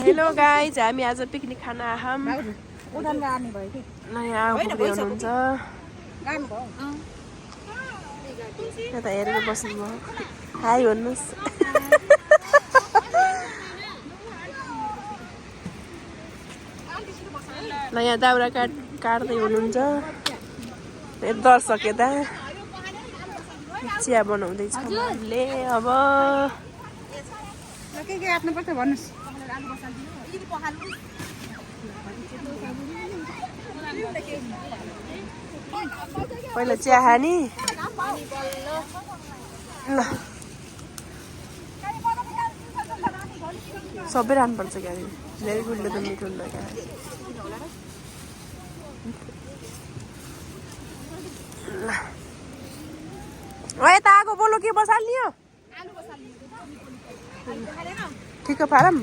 Hello guys, हामी आज picnic खान आयौँ। नयाँ हुनुहुन्छ यता हेरेर बस्नुभयो। हाई भन्नुहोस्। नयाँ दाउरा काट्दै हुनुहुन्छ दर्शक। यता चिया बनाउँदैछ मैले। अब पहिला चिया खाने ल, सबै राख्नुपर्छ क्या। धेरै गुडले त मिठो हुँदैन क्या। ल यता आगो बोलो के बसाल्ने हो ठिक पारम।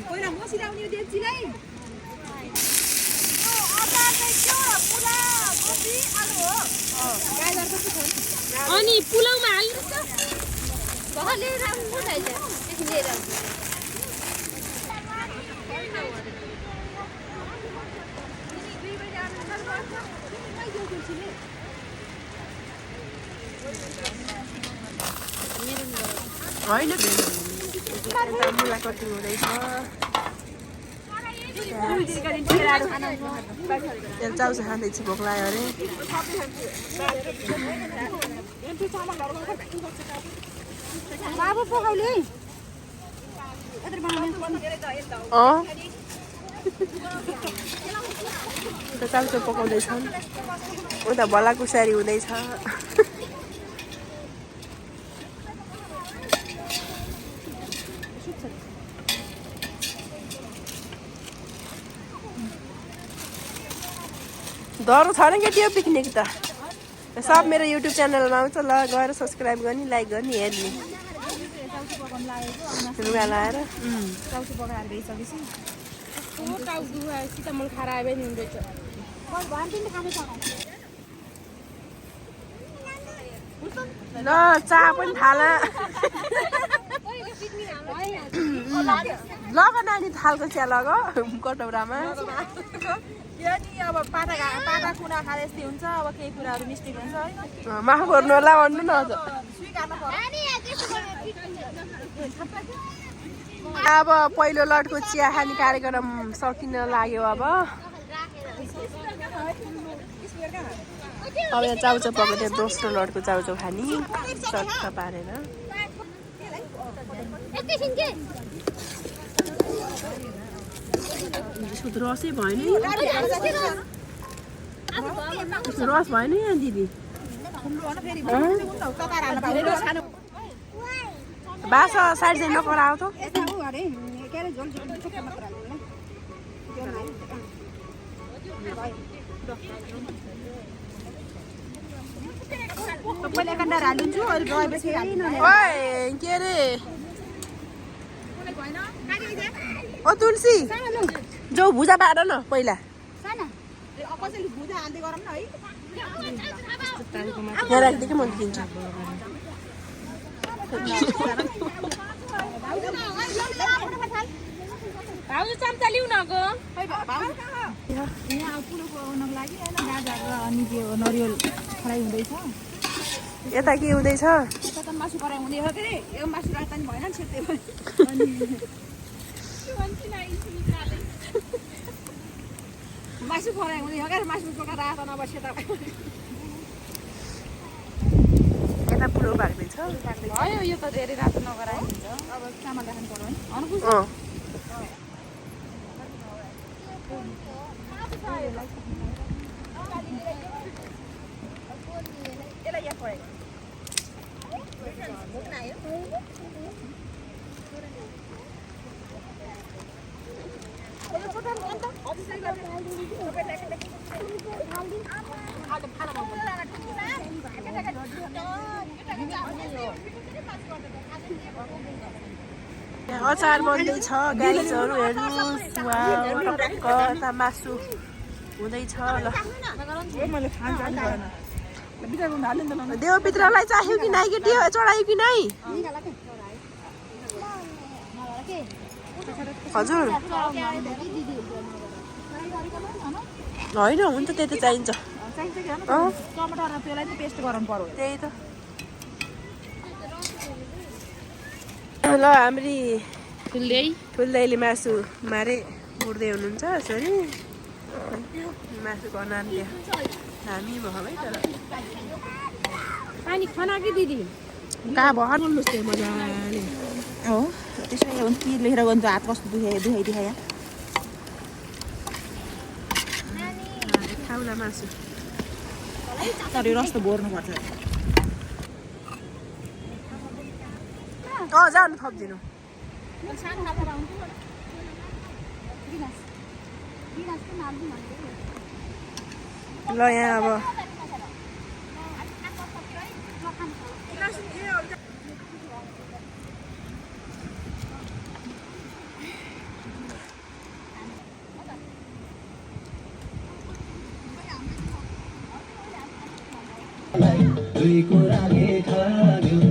अनि पुलाउमा होइन मुला कटिङ हुँदैछ। चाउचाउ खाँदैछ, भोक लाग्यो अरे। चाउचाउ पकाउँदैछन्। उता भलाकुसारी हुँदैछ। डर छैन केटी हो पिकनिक त। सब मेरो युट्युब च्यानलमा आउँछ। ल गएर सब्सक्राइब गर्ने, लाइक गर्ने, हेर्ने। लुगा लाएर ल चा पनि थाल। लग नानी थालको चिया लग कटौरामा। अब पाटा कुना खाए जस्तै हुन्छ। अब केही कुराहरू मिस्टेक हुन्छ है। माफ गर्नु होला भन्नु न। अब पहिलो लटको चिया खाने कार्यक्रम सकिन लाग्यो। अब यहाँ चाउचाउ पकाएको थियो। दोस्रो लटको चाउचाउ खाने चट्ट पारेर। रसै भएन, रस भएन यहाँ दिदी। बासा साइड चाहिँ नकराओ त। के अरे ओ तुलसी जो भुजा बाँड न पहिला। यहाँ राखिदिएकै म दिन्छु। चम्चा लिउ न गो। नरिवल फ्राई हुँदैछ। यता के हुँदैछ? मासु फ्राई हुँदै हो के अरे। यो मासु राख्दा नि भएन नि सेतै भयो। मासु फ्राई हुँदै हो क्या। मासु पकाएर आएको नभए सेता यता पुरो भाग्दैछ। भयो। यो त धेरै रातो नगराए हुन्छ। अब चामल राख्नु पर्यो नि। अचार बन्दैछ गाइजहरू, हेर्नुहोस्। वाउ, मासु हुँदैछ। ल देवपित्रलाई चाहियो कि नाइ केटी? चढायो कि नाइ? हजुर होइन हुन्छ त्यही त चाहिन्छ टमाटर र त्यसलाई चाहिँ पेस्ट गराउनु पर्यो त्यही त ल हाम्री ठुल्दैले मासु मारे उड्दै हुनुहुन्छ यसरी मासु बनाउने हामी भएकै तर पानी खाना कि दिदी कहाँ भयो त्यो मजाले हो त्यसो हो कि लिएर गयो हात कस्तो दुखाइदियो यहाँ खाउला मासु तर यो रस त बोर्नुपर्छ जानु थपिदिनु ल यहाँ अब दुईको रागे खायो